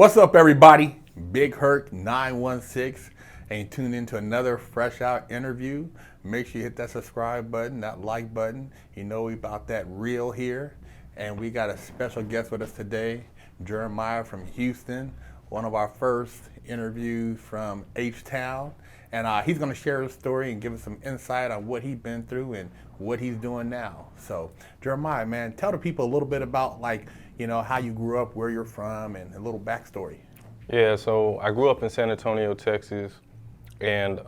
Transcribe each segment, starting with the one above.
What's up, everybody? Big Herc 916, and you tuned into another fresh out interview. Make sure you hit that subscribe button, that like button. You know we about that real here, and we got a special guest with us today, Jere'My from Houston, one of our first interviews from H-Town, and he's going to share his story and give us some insight on what he's been through and what he's doing now. So, Jere'My, man, tell the people a little bit about how you grew up, where you're from, and a little backstory. Yeah, so I grew up in San Antonio, Texas, and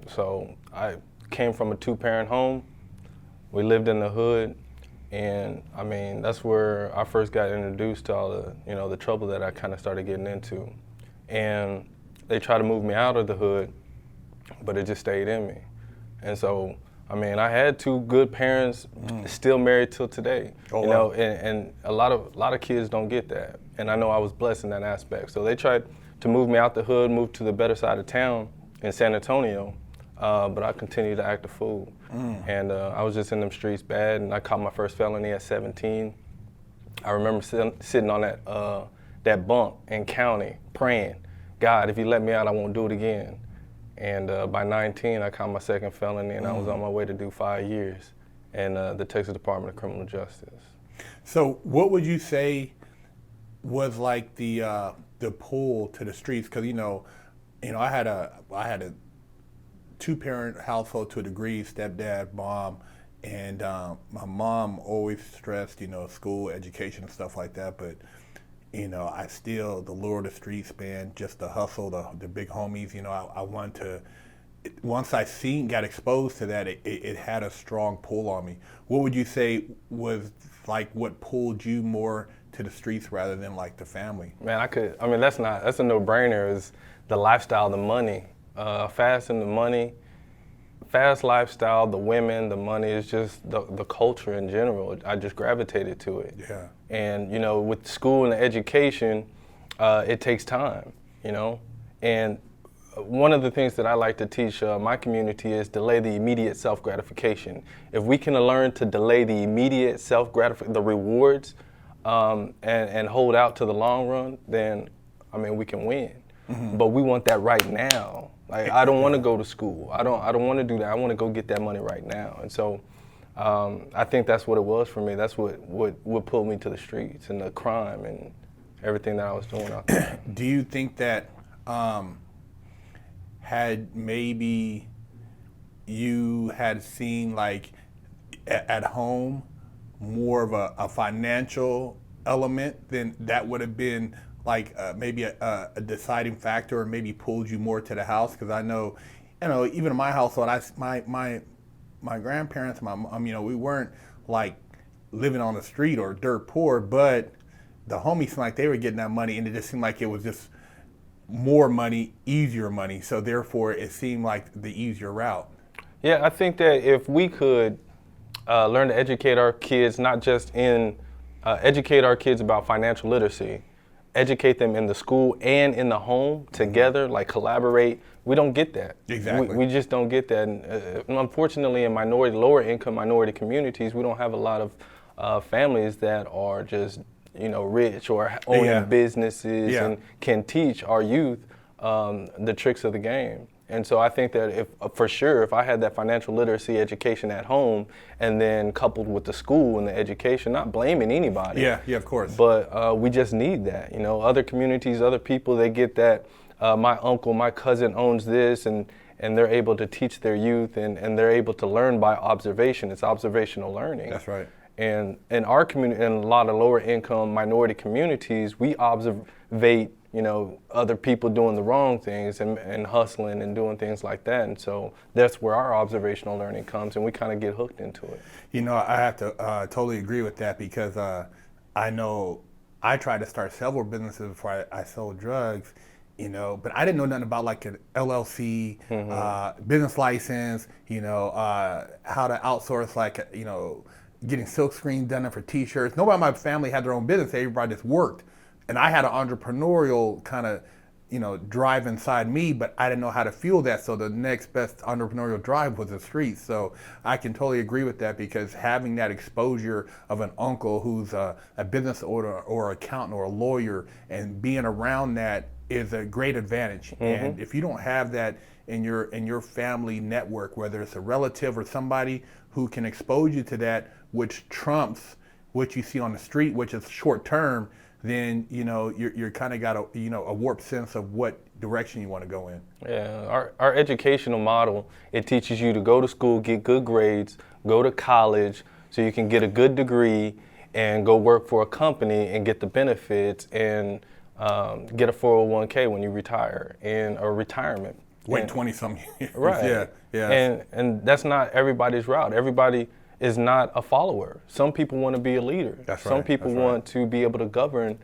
so I came from a two-parent home. We lived in the hood, and I mean, that's where I first got introduced to all the trouble that I kind of started getting into. And they tried to move me out of the hood, but it just stayed in me. And so, I mean, I had two good parents, still married till today. Oh, you wow. know, and a lot of kids don't get that. And I know I was blessed in that aspect. So they tried to move me out the hood, move to the better side of town in San Antonio, but I continued to act a fool. And I was just in them streets bad, and I caught my first felony at 17. I remember sitting on that bunk in county praying, God, if you let me out, I won't do it again. And by 19, I caught my second felony, and I was on my way to do 5 years in the Texas Department of Criminal Justice. So, what would you say was like the pull to the streets? Because I had a two-parent household to a degree, stepdad, mom, and my mom always stressed school, education, and stuff like that. But I still, the lure of the streets, man, just the hustle, the big homies, I wanted to, once I got exposed to that, it had a strong pull on me. What would you say was like what pulled you more to the streets rather than like the family? Man, that's a no-brainer, is the lifestyle, the money, fast lifestyle, the women, the money, is just the culture in general. I just gravitated to it. Yeah. And, with school and education, it takes time, And one of the things that I like to teach my community is delay the immediate self-gratification. If we can learn to delay the immediate self-gratification, the rewards, and hold out to the long run, then, we can win. But we want that right now. Like, I don't want to go to school. I don't want to do that. I want to go get that money right now. And so I think that's what it was for me. That's what pulled me to the streets and the crime and everything that I was doing out there. Do you think that had maybe you had seen like at home more of a financial element, then that would have been like maybe a deciding factor, or maybe pulled you more to the house? Because I know, even in my household, my grandparents, my mom, we weren't like living on the street or dirt poor, but the homies seemed like they were getting that money, and it just seemed like it was just more money, easier money. So therefore, it seemed like the easier route. Yeah, I think that if we could learn to educate our kids, not just educate our kids about financial literacy, educate them in the school and in the home together, like collaborate. We don't get that. Exactly. We just don't get that. And unfortunately, in lower income minority communities, we don't have a lot of families that are just rich or owning businesses and can teach our youth the tricks of the game. And so I think that if I had that financial literacy education at home, and then coupled with the school and the education, not blaming anybody. Yeah, of course. But we just need that. Other communities, other people, they get that. My uncle, my cousin owns this, and they're able to teach their youth, and they're able to learn by observation. It's observational learning. That's right. And in our community, in a lot of lower income minority communities, we observate other people doing the wrong things and hustling and doing things like that. And so that's where our observational learning comes, and we kind of get hooked into it. I have to totally agree with that, because I know I tried to start several businesses before I sold drugs, but I didn't know nothing about like an LLC, business license, how to outsource, like, getting silk screen done for t-shirts. Nobody in my family had their own business. Everybody just worked. And I had an entrepreneurial kind of, drive inside me, but I didn't know how to fuel that. So the next best entrepreneurial drive was the streets. So I can totally agree with that, because having that exposure of an uncle who's a business owner or accountant or a lawyer, and being around that is a great advantage. And if you don't have that in your family network, whether it's a relative or somebody who can expose you to that, which trumps what you see on the street, which is short term, then you're kind of got a warped sense of what direction you want to go in. Yeah, our educational model, it teaches you to go to school, get good grades, go to college so you can get a good degree and go work for a company and get the benefits and get a 401k when you retire, and a retirement. Wait 20-some years. Right. Yeah. And that's not everybody's route. Everybody is not a follower. Some people want to be a leader. That's right. Some people want to be able to govern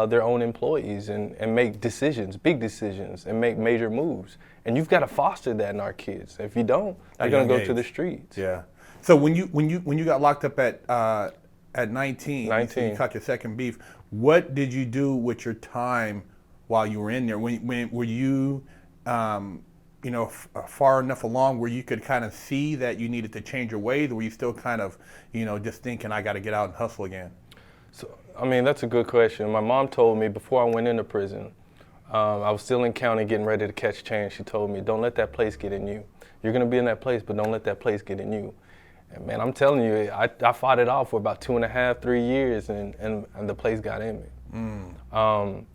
their own employees and make decisions, big decisions, and make major moves. And you've got to foster that in our kids. If you don't, they're going to go to the streets. Yeah. So when you got locked up at 19, you caught your second beef, what did you do with your time while you were in there? When were you far enough along where you could kind of see that you needed to change your ways, or were you still kind of, just thinking, I got to get out and hustle again? So, that's a good question. My mom told me before I went into prison, I was still in county getting ready to catch change. She told me, don't let that place get in you. You're going to be in that place, but don't let that place get in you. And man, I'm telling you, I fought it off for about 2.5, 3 years, and the place got in me.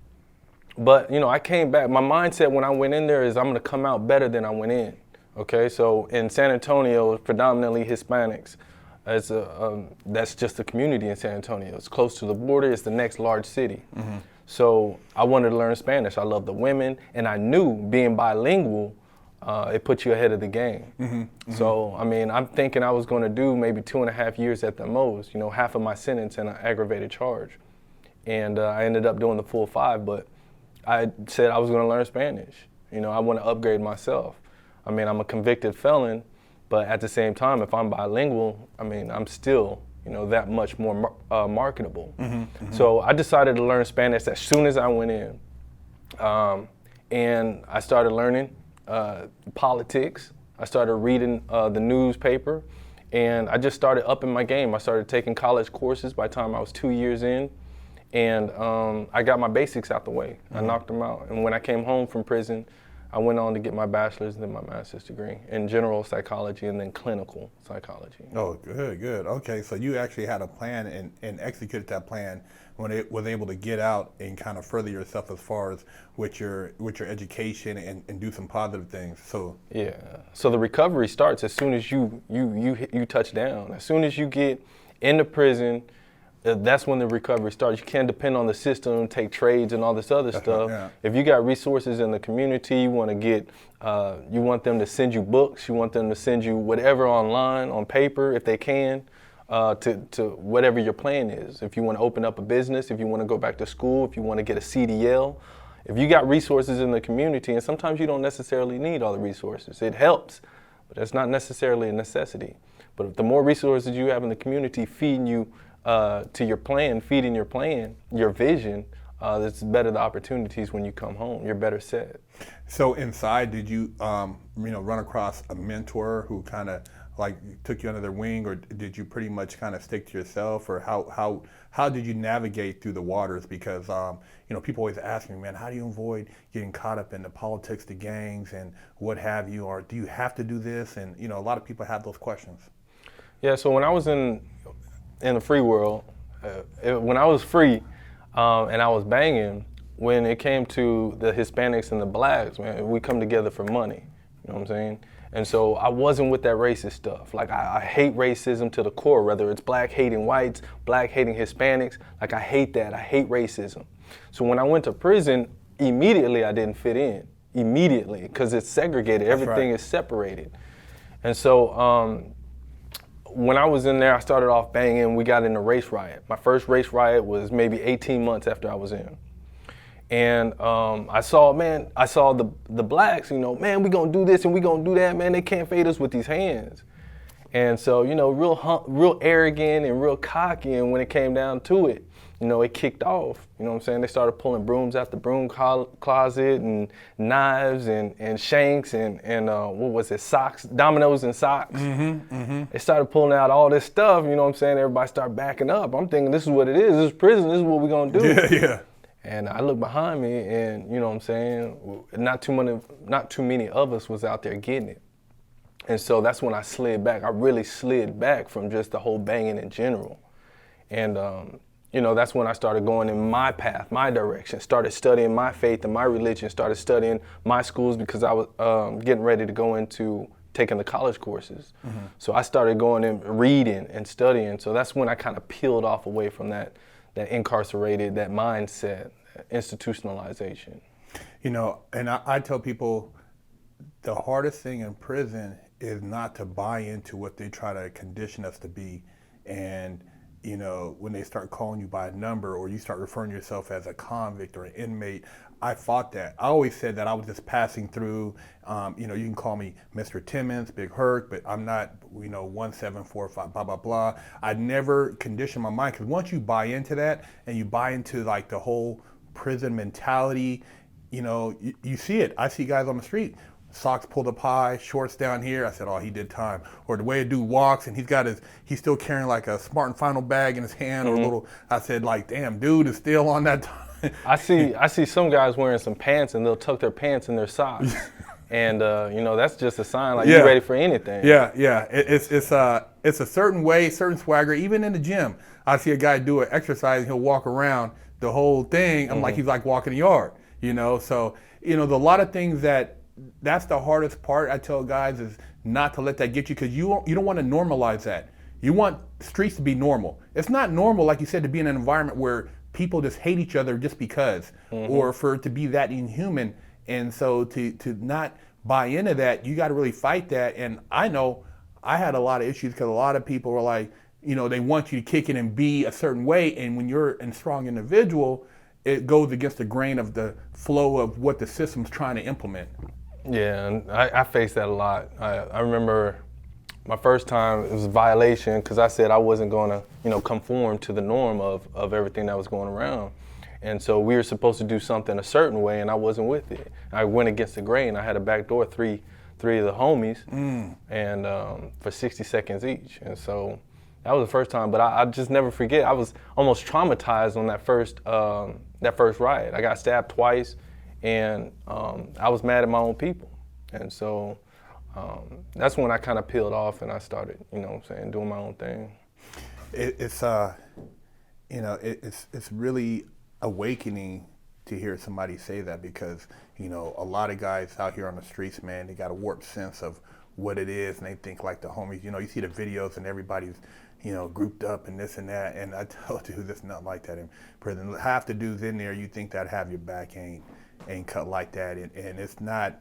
But, I came back. My mindset when I went in there is I'm going to come out better than I went in. Okay, so in San Antonio, predominantly Hispanics. That's just the community in San Antonio. It's close to the border. It's the next large city. So I wanted to learn Spanish. I love the women, and I knew being bilingual, it puts you ahead of the game. So, I'm thinking I was going to do maybe 2.5 years at the most, half of my sentence in an aggravated charge. And I ended up doing the full 5, but I said I was going to learn Spanish. I want to upgrade myself. I'm a convicted felon, but at the same time, if I'm bilingual, I'm still, that much more marketable. So I decided to learn Spanish as soon as I went in. And I started learning politics. I started reading the newspaper, and I just started upping my game. I started taking college courses by the time I was 2 years in. And I got my basics out the way. I knocked them out. And when I came home from prison, I went on to get my bachelor's and then my master's degree in general psychology and then clinical psychology. Oh, good. Okay, so you actually had a plan and executed that plan when it was able to get out and kind of further yourself as far as with your education and do some positive things. So yeah. So the recovery starts as soon as you touch down. As soon as you get into prison, that's when the recovery starts. You can't depend on the system, take trades and all this other stuff. Yeah. If you got resources in the community, you want to get, you want them to send you books, you want them to send you whatever online, on paper, if they can, to whatever your plan is. If you want to open up a business, if you want to go back to school, if you want to get a CDL, if you got resources in the community, and sometimes you don't necessarily need all the resources. It helps, but it's not necessarily a necessity. But if the more resources you have in the community feeding you to your plan, feeding your plan, your vision, it's better the opportunities when you come home. You're better set. So inside, did you run across a mentor who kind of like took you under their wing, or did you pretty much kind of stick to yourself, or how did you navigate through the waters? Because people always ask me, man, how do you avoid getting caught up in the politics, the gangs, and what have you, or do you have to do this? And a lot of people have those questions. Yeah. So when I was in the free world, when I was free and I was banging, when it came to the Hispanics and the blacks, man, we come together for money. You know what I'm saying? And so I wasn't with that racist stuff. Like I hate racism to the core, whether it's black hating whites, black hating Hispanics. Like I hate that. I hate racism. So when I went to prison, immediately I didn't fit in. Immediately, because it's segregated. That's Everything right. is separated. And so when I was in there, I started off banging. We got in a race riot. My first race riot was maybe 18 months after I was in. And I saw the blacks, man, we gonna do this and we gonna do that, man. They can't fade us with these hands. And so, real arrogant and real cocky. And when it came down to it, it kicked off. You know what I'm saying? They started pulling brooms out the broom closet and knives and shanks and what was it, socks, dominoes and socks. They started pulling out all this stuff, you know what I'm saying? Everybody started backing up. I'm thinking, this is what it is. This is prison. This is what we're going to do. Yeah. And I looked behind me and, you know what I'm saying, not too many of us was out there getting it. And so that's when I slid back. I really slid back from just the whole banging in general. And, that's when I started going in my path, my direction, started studying my faith and my religion, started studying my schools because I was getting ready to go into taking the college courses. So I started going and reading and studying. So that's when I kind of peeled off away from that incarcerated, that mindset, institutionalization. And I tell people the hardest thing in prison is not to buy into what they try to condition us to be. And when they start calling you by a number or you start referring yourself as a convict or an inmate, I fought that. I always said that I was just passing through. You can call me Mr. Timmons, Big Herc, but I'm not, 1745, blah, blah, blah. I never conditioned my mind, because once you buy into that and you buy into like the whole prison mentality, you see it. I see guys on the street, socks pulled up high, shorts down here. I said, oh, he did time. Or the way a dude walks and he's still carrying like a Smart and Final bag in his hand or a little, I said, like, damn, dude is still on that time. I see some guys wearing some pants and they'll tuck their pants in their socks. And, that's just a sign like you're ready for anything. Yeah. It's a certain way, certain swagger. Even in the gym, I see a guy do an exercise and he'll walk around the whole thing. I'm like, he's like walking the yard, So, there's a lot of things that's the hardest part. I tell guys is not to let that get you, because you don't want to normalize that. You want streets to be normal. It's not normal, like you said, to be in an environment where people just hate each other just because, or for it to be that inhuman. And so to not buy into that, you got to really fight that. And I know I had a lot of issues because a lot of people were like, they want you to kick it and be a certain way. And when you're a strong individual, it goes against the grain of the flow of what the system's trying to implement. Yeah, and I faced that a lot. I remember my first time, it was a violation because I said I wasn't going to, conform to the norm of everything that was going around. And so we were supposed to do something a certain way, and I wasn't with it. I went against the grain. I had to backdoor three of the homies, and for 60 seconds each. And so that was the first time. But I just never forget. I was almost traumatized on that first riot. I got stabbed twice. And I was mad at my own people. And so that's when I kind of peeled off and I started, doing my own thing. It's really awakening to hear somebody say that, because, a lot of guys out here on the streets, man, they got a warped sense of what it is, and they think like the homies, you see the videos and everybody's, grouped up and this and that. And I tell dudes, it's not like that in prison. Half the dudes in there, you think that have your back ain't cut like that, and it's not.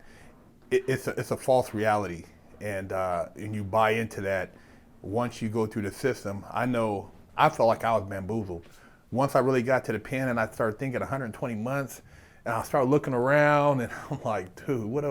It's a false reality, and you buy into that. Once you go through the system, I felt like I was bamboozled. Once I really got to the pen and I started thinking 120 months, and I started looking around, and I'm like, dude, what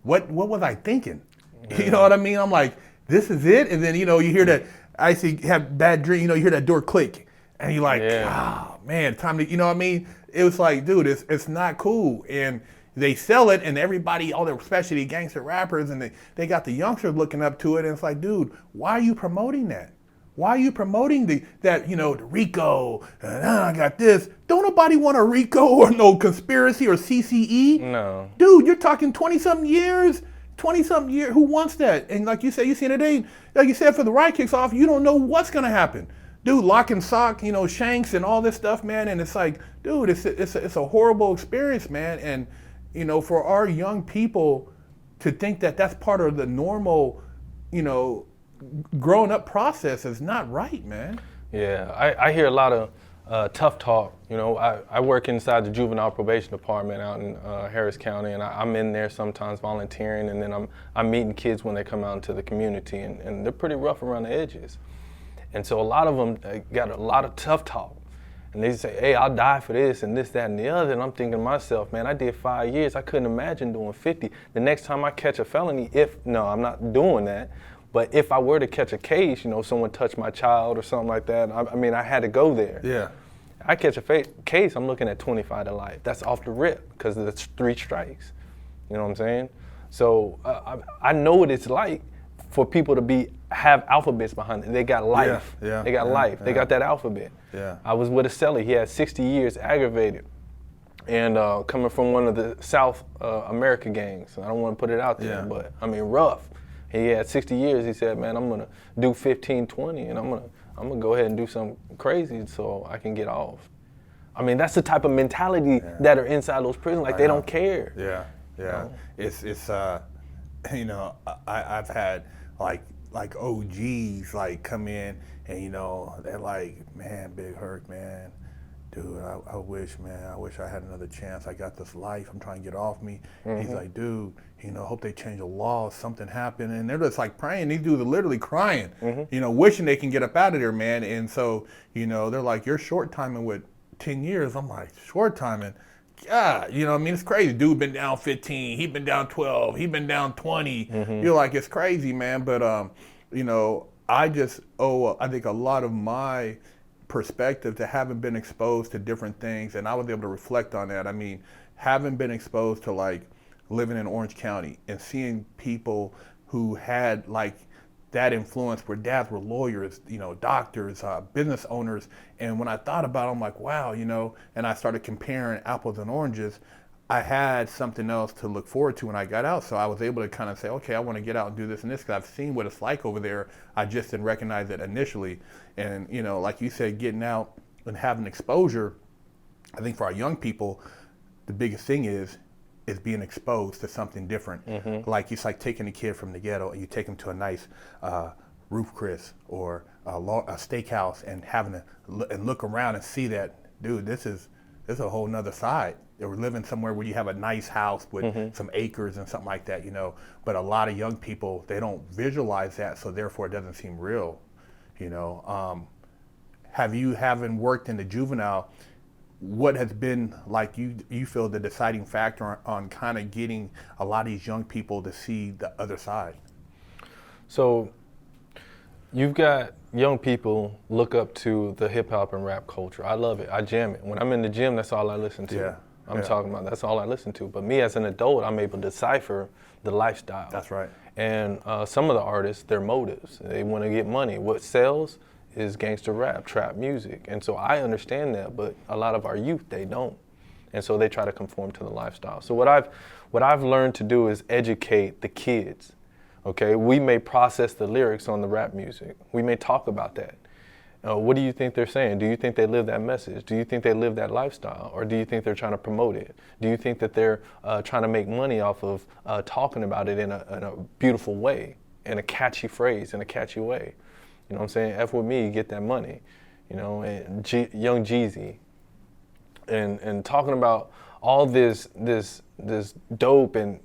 was I thinking? Yeah. You know what I mean? I'm like, this is it, and then you hear that. I see have bad dream. You hear that door click, and you're like, oh man, time to. You know what I mean? It was like, dude, it's not cool. And they sell it, and everybody, all the especially gangster rappers, and they got the youngsters looking up to it. And it's like, dude, why are you promoting that? Why are you promoting the RICO? I got this. Don't nobody want a RICO or no conspiracy or CCE. No. Dude, you're talking 20-something years. 20-something years. Who wants that? And like you said, you see today, like you said, for the riot kicks off, you don't know what's gonna happen. Dude, lock and sock, shanks and all this stuff, man. And it's like, dude, it's a horrible experience, man. And, for our young people to think that that's part of the normal, growing up process is not right, man. Yeah, I hear a lot of tough talk. I work inside the juvenile probation department out in Harris County, and I'm in there sometimes volunteering, and then I'm meeting kids when they come out into the community, and they're pretty rough around the edges. And so a lot of them got a lot of tough talk. And they say, hey, I'll die for this and this, that, and the other. And I'm thinking to myself, man, I did 5 years. I couldn't imagine doing 50. The next time I catch a felony, I'm not doing that. But if I were to catch a case, someone touched my child or something like that, I had to go there. Yeah. I catch a case, I'm looking at 25 to life. That's off the rip because that's 3 strikes. You know what I'm saying? So I know what it's like for people to have alphabets behind it. They got life. They got life. They got that alphabet. I was with a celly. He had 60 years aggravated. And coming from one of the South America gangs. I don't want to put it out there, but I mean rough. He had 60 years. He said, man, I'm going to do 15, 20, and I'm gonna go ahead and do something crazy so I can get off. I mean, that's the type of mentality that are inside those prisons. Like, they don't care. Yeah. You know? It's you know, I've had like OGs like come in and, you know, they're like, man, Big Herc, man, dude, I wish I had another chance. I got this life. I'm trying to get off me. He's like, dude, you know, hope they change the law. Something happened. And they're just like praying. These dudes are literally crying, you know, wishing they can get up out of there, man. And so, you know, they're like, you're short timing with 10 years. I'm like, short timing? God, you know what I mean? It's crazy. Dude been down 15. He been down 12. He been down 20. You're like, it's crazy, man. But, you know, I just owe, I think, a lot of my perspective to having been exposed to different things, and I was able to reflect on that. I mean, having been exposed to like living in Orange County and seeing people who had like that influence, where dads were lawyers, you know, doctors, business owners, and when I thought about it, I'm like, wow, you know, and I started comparing apples and oranges. I had something else to look forward to when I got out, so I was able to kind of say, okay, I want to get out and do this and this, because I've seen what it's like over there. I just didn't recognize it initially. And, you know, like you said, getting out and having exposure, I think for our young people, the biggest thing is being exposed to something different. Like, it's like taking a kid from the ghetto and you take him to a nice Roof Chris or a steakhouse and having to look around and see that, dude, this is a whole nother side. They were living somewhere where you have a nice house with some acres and something like that, you know. But a lot of young people, they don't visualize that, so therefore it doesn't seem real, you know. Having worked in the juvenile, what has been like you feel the deciding factor on kind of getting a lot of these young people to see the other side? So you've got young people look up to the hip hop and rap culture. I love it. I jam it. When I'm in the gym, that's all I listen to. I'm talking about, that's all I listen to. But me as an adult, I'm able to decipher the lifestyle. That's right. And some of the artists, their motives, they want to get money. What sells is gangster rap, trap music. And so I understand that, but a lot of our youth, they don't. And so they try to conform to the lifestyle. So what I've learned to do is educate the kids. Okay, we may process the lyrics on the rap music. We may talk about that. What do you think they're saying? Do you think they live that message? Do you think they live that lifestyle? Or do you think they're trying to promote it? Do you think that they're trying to make money off of talking about it in a beautiful way, in a catchy phrase, in a catchy way? You know what I'm saying? F with me, get that money. You know, and Young Jeezy. And talking about all this dope and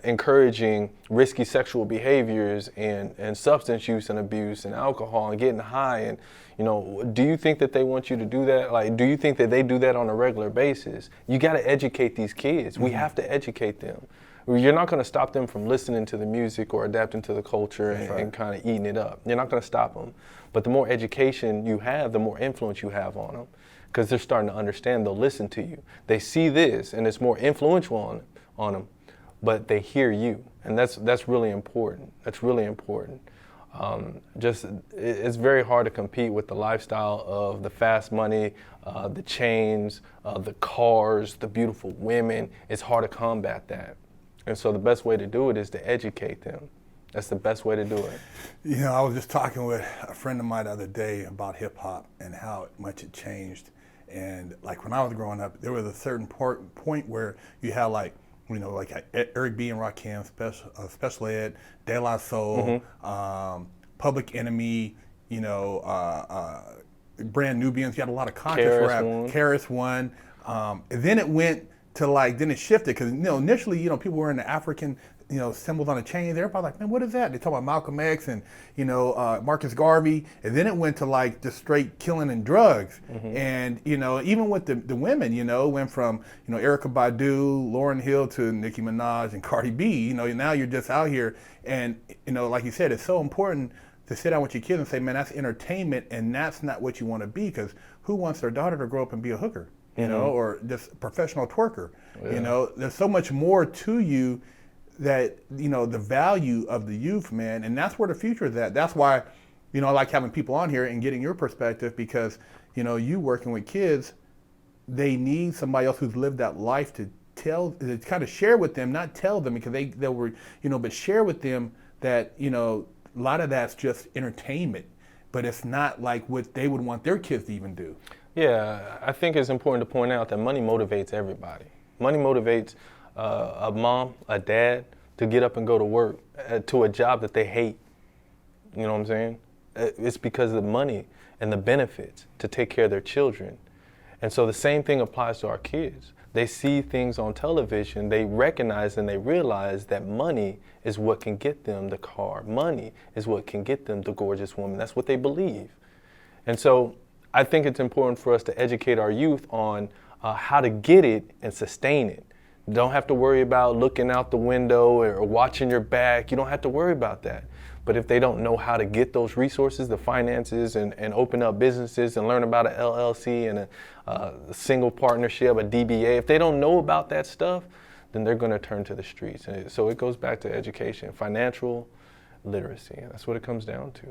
encouraging risky sexual behaviors and substance use and abuse and alcohol and getting high, and you know, do you think that they want you to do that? Like, do you think that they do that on a regular basis? You got to educate these kids. We have to educate them. You're not going to stop them from listening to the music or adapting to the culture and kind of eating it up. You're not going to stop them. But the more education you have, the more influence you have on them. Because they're starting to understand, they'll listen to you. They see this, and it's more influential on them, but they hear you, and that's really important. That's really important. It's very hard to compete with the lifestyle of the fast money, the chains, the cars, the beautiful women. It's hard to combat that, and so the best way to do it is to educate them. That's the best way to do it. You know, I was just talking with a friend of mine the other day about hip hop and how much it changed. And like when I was growing up, there was a certain point where you had like, you know, like Eric B. and Rakim, Special Ed, De La Soul, Public Enemy, you know, Brand Nubians. You had a lot of conscious rap. KRS One. And then it went to like, then it shifted because, you know, initially, you know, people were in the African, you know, symbols on the chains. Everybody like, man, what is that? They talk about Malcolm X and, you know, Marcus Garvey. And then it went to like just straight killing and drugs. And, you know, even with the women, you know, went from, you know, Erykah Badu, Lauryn Hill to Nicki Minaj and Cardi B. You know, now you're just out here. And, you know, like you said, it's so important to sit down with your kids and say, man, that's entertainment, and that's not what you want to be, because who wants their daughter to grow up and be a hooker, you know, or just a professional twerker? You know, there's so much more to you that, you know, the value of the youth, man, and that's where the future is at. That's why, you know, I like having people on here and getting your perspective, because, you know, you working with kids, they need somebody else who's lived that life to kind of share with them, not tell them, because they were, you know, but share with them that, you know, a lot of that's just entertainment, but it's not like what they would want their kids to even do. Yeah, I think it's important to point out that money motivates everybody. Money motivates a mom, a dad to get up and go to work, to a job that they hate. You know what I'm saying? It's because of the money and the benefits to take care of their children. And so the same thing applies to our kids. They see things on television, they recognize and they realize that money is what can get them the car. Money is what can get them the gorgeous woman. That's what they believe. And so I think it's important for us to educate our youth on how to get it and sustain it. You don't have to worry about looking out the window or watching your back. You don't have to worry about that. But if they don't know how to get those resources, the finances, and open up businesses and learn about an LLC and a single partnership, a DBA, if they don't know about that stuff, then they're going to turn to the streets. And so it goes back to education, financial literacy. That's what it comes down to.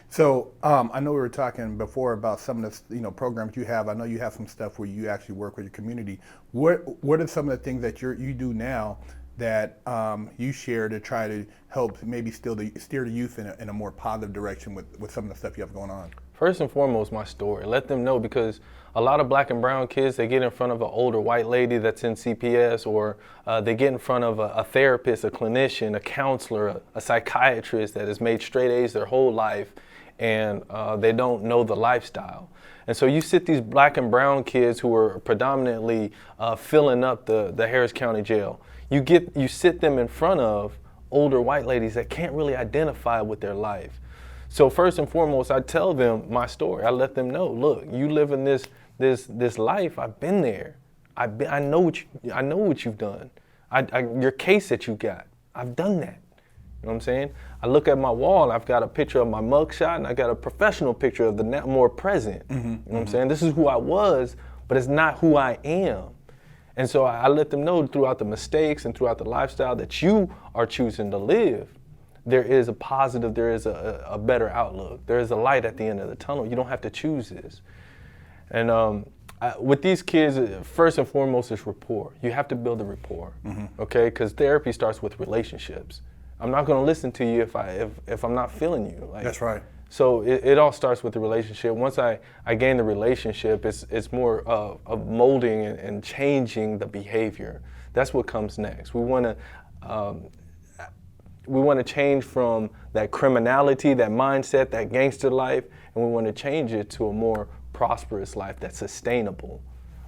So I know we were talking before about some of the, you know, programs you have. I know you have some stuff where you actually work with your community. What are some of the things that you do now that you share to try to help maybe steer the youth in a more positive direction with some of the stuff you have going on? First and foremost, my story. Let them know, because a lot of black and brown kids, they get in front of an older white lady that's in CPS, or they get in front of a therapist, a clinician, a counselor, a psychiatrist that has made straight A's their whole life, and they don't know the lifestyle. And so you sit these black and brown kids who are predominantly filling up the Harris County Jail. You sit them in front of older white ladies that can't really identify with their life. So first and foremost, I tell them my story. I let them know, look, you live in this life. I've been there. I know what you've done. Your case that you got, I've done that. You know what I'm saying? I look at my wall, I've got a picture of my mugshot, and I got a professional picture of the more present. You know what I'm saying? This is who I was, but it's not who I am. And so I let them know throughout the mistakes and throughout the lifestyle that you are choosing to live, there is a positive, there is a better outlook. There is a light at the end of the tunnel. You don't have to choose this. And with these kids, first and foremost is rapport. You have to build a rapport, okay? Because therapy starts with relationships. I'm not going to listen to you if I'm not feeling you. Like, that's right. So it all starts with the relationship. Once I gain the relationship, it's more of molding and changing the behavior. That's what comes next. We want to change from that criminality, that mindset, that gangster life, and we want to change it to a more prosperous life that's sustainable,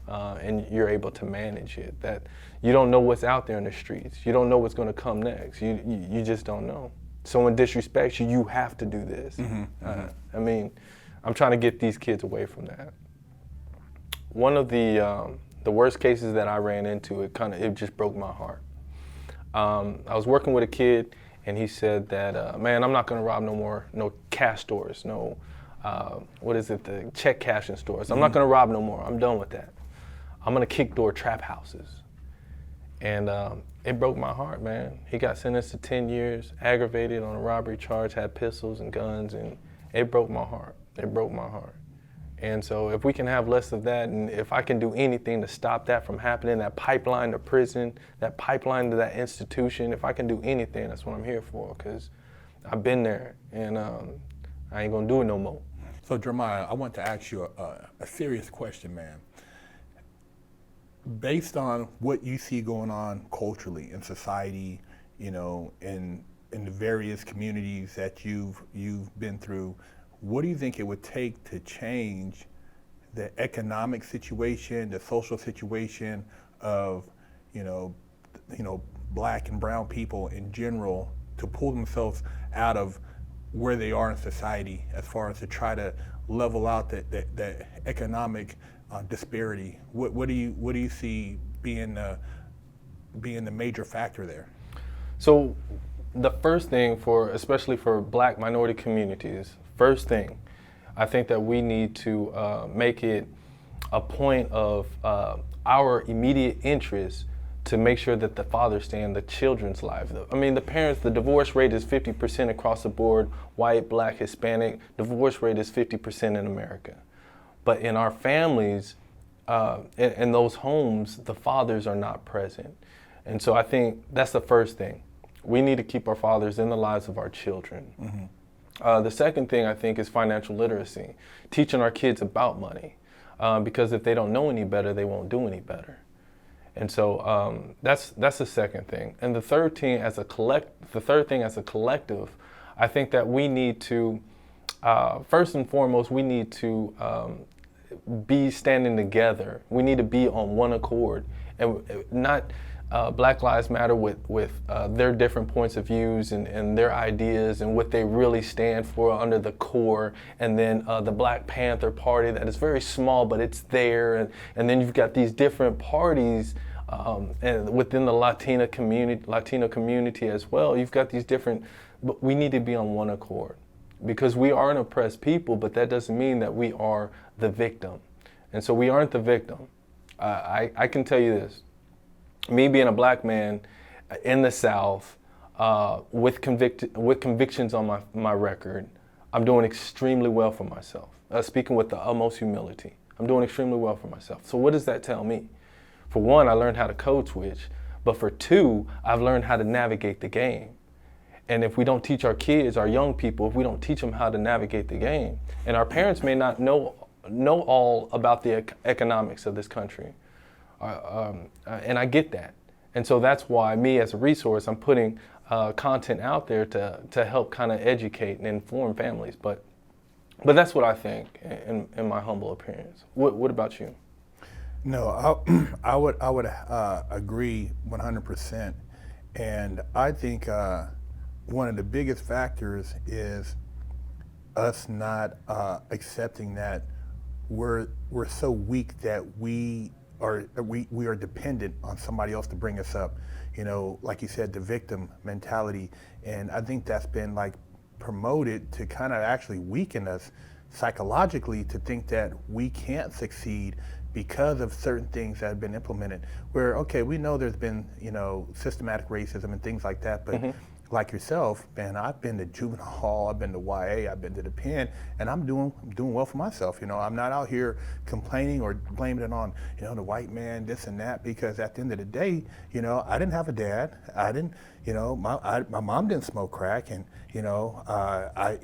and you're able to manage it. That you don't know what's out there in the streets. You don't know what's going to come next. You just don't know. Someone disrespects you, you have to do this. I mean, I'm trying to get these kids away from that. One of the worst cases that I ran into, it just broke my heart. I was working with a kid, and he said that, man, I'm not going to rob no cash stores, the check cashing stores. I'm not going to rob no more. I'm done with that. I'm going to kick door trap houses. And it broke my heart, man. He got sentenced to 10 years, aggravated on a robbery charge, had pistols and guns, and it broke my heart. It broke my heart. And so if we can have less of that, and if I can do anything to stop that from happening, that pipeline to prison, that pipeline to that institution, if I can do anything, that's what I'm here for, because I've been there, and I ain't gonna do it no more. So Jeremiah, I want to ask you a serious question, man. Based on what you see going on culturally in society, you know, in the various communities that you've been through, what do you think it would take to change the economic situation, the social situation of, you know, black and brown people in general, to pull themselves out of where they are in society, as far as to try to level out the economic disparity? What do you see being the major factor there? So The first thing especially for Black minority communities, first thing, I think that we need to make it a point of our immediate interest to make sure that the fathers stay in the children's lives. I mean, the parents, the divorce rate is 50% across the board, white, Black, Hispanic. Divorce rate is 50% in America. But in our families, in those homes, the fathers are not present. And so I think that's the first thing. We need to keep our fathers in the lives of our children. Mm-hmm. The second thing I think is financial literacy, teaching our kids about money. Because if they don't know any better, they won't do any better. And so that's the second thing. And the third thing as a collective, I think that we need to, first and foremost, we need to be standing together. We need to be on one accord, and not Black Lives Matter with their different points of views and their ideas and what they really stand for under the core, and then the Black Panther Party that is very small, but it's there, and then you've got these different parties and within the Latino community as well. You've got these different, but we need to be on one accord because we are an oppressed people, but that doesn't mean that we are the victim. And so we aren't the victim. I can tell you this. Me being a Black man in the South with convictions on my record, I'm doing extremely well for myself. Speaking with the utmost humility, I'm doing extremely well for myself. So what does that tell me? For one, I learned how to code switch, but for two, I've learned how to navigate the game. And if we don't teach our kids, our young people, if we don't teach them how to navigate the game, and our parents may not know all about the economics of this country. And I get that. And so that's why me as a resource, I'm putting content out there to help kind of educate and inform families. But that's what I think in my humble appearance. What about you? No, I would agree 100%. And I think one of the biggest factors is us not accepting that we're so weak that we are dependent on somebody else to bring us up. You know, like you said, the victim mentality. And I think that's been like promoted to kind of actually weaken us psychologically to think that we can't succeed because of certain things that have been implemented. Where, okay, we know there's been, you know, systematic racism and things like that, but like yourself, man, I've been to juvenile hall, I've been to YA, I've been to the pen, and I'm doing well for myself. You know, I'm not out here complaining or blaming it on, you know, the white man, this and that, because at the end of the day, you know, I didn't have a dad. I didn't, you know, my mom didn't smoke crack, and you know, I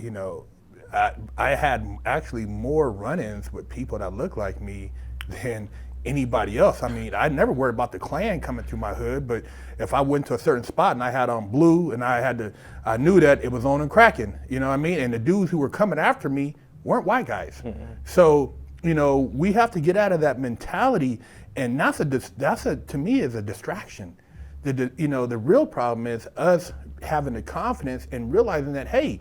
had actually more run-ins with people that look like me than anybody else. I mean, I never worried about the Klan coming through my hood, but if I went to a certain spot and I had on blue and I knew that it was on and cracking, you know what I mean? And the dudes who were coming after me weren't white guys. So, you know, we have to get out of that mentality, and that's to me is a distraction. You know, the real problem is us having the confidence and realizing that, hey,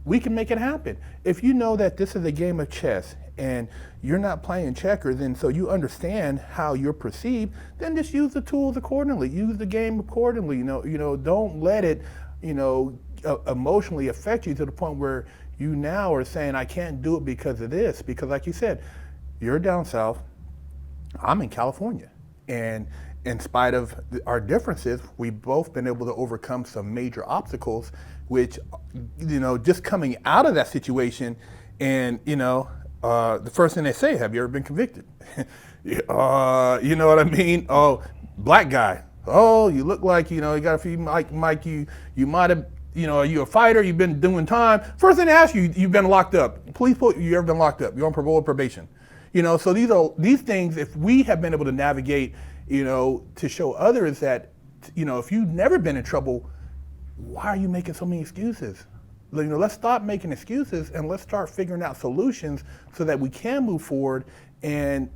we can make it happen. If you know that this is a game of chess and you're not playing checkers, and so you understand how you're perceived, then just use the tools accordingly. Use the game accordingly. You know, don't let it, you know, emotionally affect you to the point where you now are saying, I can't do it because of this. Because like you said, you're down south, I'm in California. And in spite of our differences, we've both been able to overcome some major obstacles, which, you know, just coming out of that situation, and, you know, the first thing they say, have you ever been convicted? You know what I mean? Oh, black guy. Oh, you look like, you know, you got a few, Mike, you might have, you know, are you a fighter? You've been doing time. First thing they ask you, you've been locked up. Police put you ever been locked up? You're on parole or probation. You know, so these things, if we have been able to navigate, you know, to show others that, you know, if you've never been in trouble, why are you making so many excuses? You know, let's stop making excuses and let's start figuring out solutions so that we can move forward and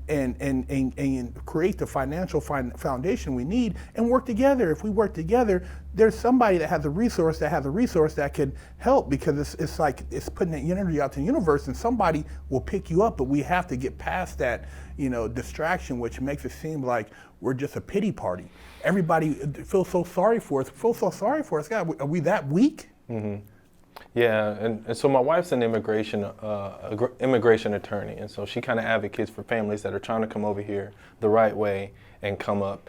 create the financial foundation we need and work together. If we work together, there's somebody that has a resource that can help, because it's like it's putting that energy out to the universe, and somebody will pick you up. But we have to get past that, you know, distraction, which makes it seem like we're just a pity party. everybody feels so sorry for us. God, are we that weak? Yeah, and so my wife's an immigration attorney, and so she kind of advocates for families that are trying to come over here the right way and come up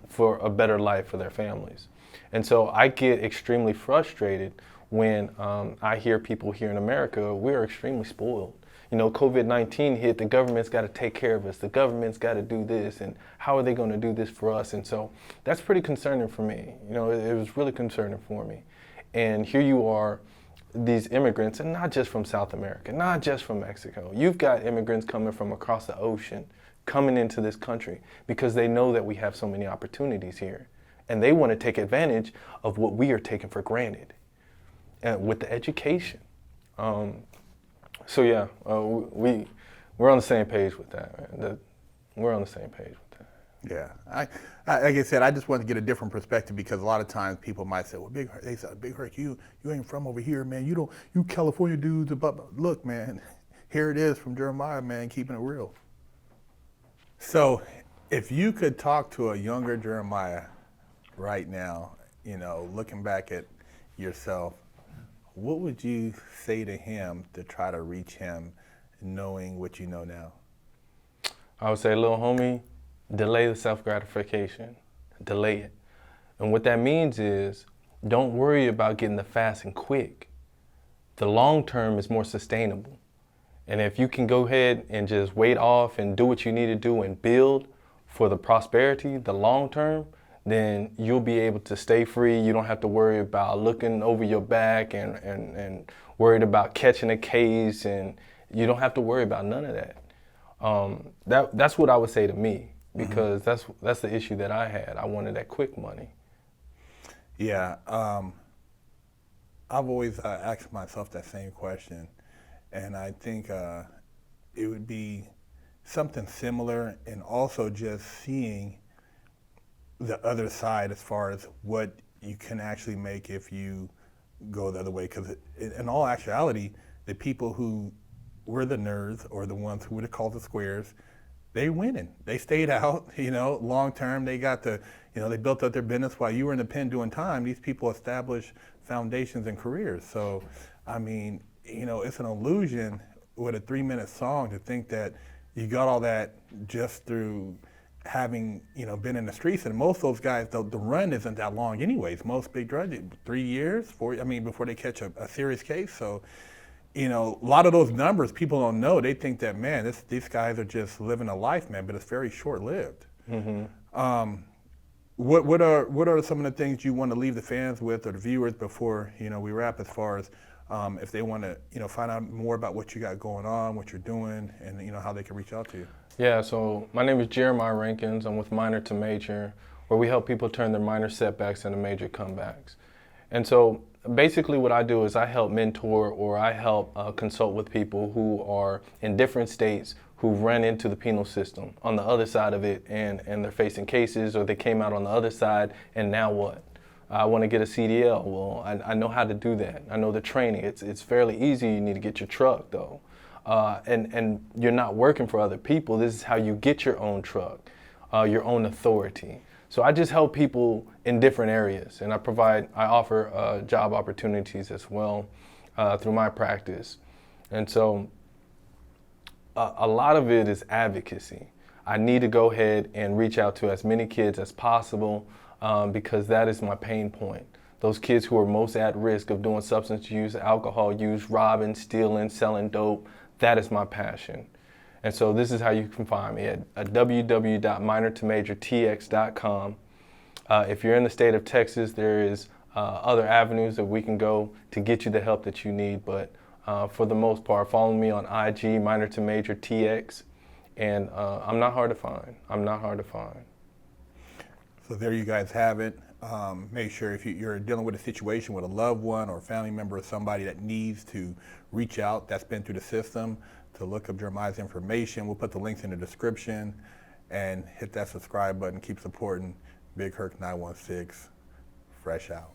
for a better life for their families. And so I get extremely frustrated when I hear people here in America, we're extremely spoiled. You know, COVID-19 hit, the government's got to take care of us, the government's got to do this, and how are they going to do this for us? And so that's pretty concerning for me. You know, it was really concerning for me. And here you are, these immigrants, and not just from South America, not just from Mexico. You've got immigrants coming from across the ocean, coming into this country because they know that we have so many opportunities here. And they want to take advantage of what we are taking for granted with the education. So yeah, we're on the same page with that, man. We're on the same page with that. Yeah, I like I said, I just wanted to get a different perspective because a lot of times people might say, "Well, Big Herc, you ain't from over here, man. You California dudes." But look, man, here it is from Jere'My, man, keeping it real. So, if you could talk to a younger Jere'My right now, you know, looking back at yourself, what would you say to him to try to reach him, knowing what you know now? I would say, little homie, delay the self-gratification, delay it. And what that means is, don't worry about getting the fast and quick. The long term is more sustainable. And if you can go ahead and just wait off and do what you need to do and build for the prosperity, the long term, then you'll be able to stay free. You don't have to worry about looking over your back and worried about catching a case, and you don't have to worry about none of that. That's what I would say to me, because that's the issue that I had. I wanted that quick money. Yeah, I've always asked myself that same question, and I think it would be something similar, and also just seeing the other side as far as what you can actually make if you go the other way. Because in all actuality, the people who were the nerds, or the ones who would have called the squares, they winning. They stayed out, you know, long term. They got the, you know, they built up their business while you were in the pen doing time. These people established foundations and careers. So, I mean, you know, it's an illusion with a 3-minute song to think that you got all that just through having, you know, been in the streets. And most of those guys, the run isn't that long anyways. Most big drugs, 3 years, 4, I mean, before they catch a serious case. So, you know, a lot of those numbers people don't know. They think that, man, these guys are just living a life, man, but it's very short-lived. What are some of the things you want to leave the fans with, or the viewers, before, you know, we wrap, as far as if they want to, you know, find out more about what you got going on, what you're doing, and, you know, how they can reach out to you? Yeah, so my name is Jere'My Rankins. I'm with Minor to Major, where we help people turn their minor setbacks into major comebacks. And so basically what I do is I help mentor, or I help consult with people who are in different states who've run into the penal system on the other side of it, and they're facing cases, or they came out on the other side, and now what? I want to get a CDL. Well, I know how to do that. I know the training. It's fairly easy. You need to get your truck, though. And you're not working for other people. This is how you get your own truck, your own authority. So I just help people in different areas, and I offer job opportunities as well through my practice. And so a lot of it is advocacy. I need to go ahead and reach out to as many kids as possible, because that is my pain point. Those kids who are most at risk of doing substance use, alcohol use, robbing, stealing, selling dope, that is my passion. And so this is how you can find me at www.minortomajortx.com. If you're in the state of Texas, there is other avenues that we can go to get you the help that you need. But for the most part, follow me on IG, Minor to Major TX, and I'm not hard to find. I'm not hard to find. So there you guys have it. Make sure if you're dealing with a situation with a loved one or a family member or somebody that needs to reach out, that's been through the system, to look up Jere'My's information. We'll put the links in the description, and hit that subscribe button. Keep supporting Big Herc 916. Fresh out.